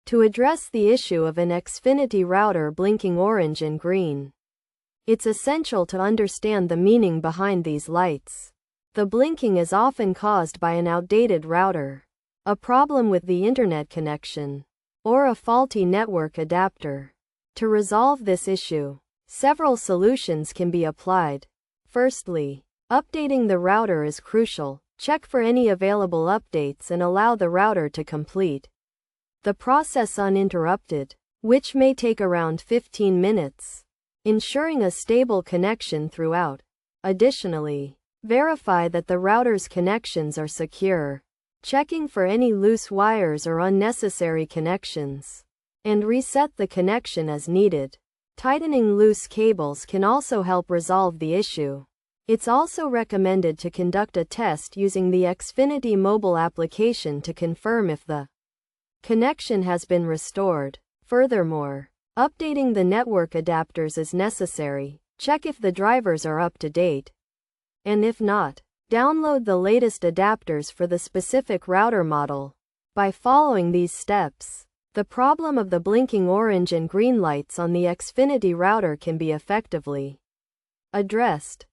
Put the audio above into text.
to address the issue of an Xfinity router blinking orange and green. It's essential to understand the meaning behind these lights. The blinking is often caused by an outdated router, a problem with the internet connection, or a faulty network adapter. To resolve this issue, several solutions can be applied. Firstly, updating the router is crucial. Check for any available updates and allow the router to complete the process uninterrupted, which may take around 15 minutes, ensuring a stable connection throughout. Additionally, verify that the router's connections are secure, checking for any loose wires or unnecessary connections, and reset the connection as needed. Tightening loose cables can also help resolve the issue. It's also recommended to conduct a test using the Xfinity mobile application to confirm if the connection has been restored. Furthermore, updating the network adapters is necessary. Check if the drivers are up to date, and if not, download the latest adapters for the specific router model. By following these steps, the problem of the blinking orange and green lights on the Xfinity router can be effectively addressed.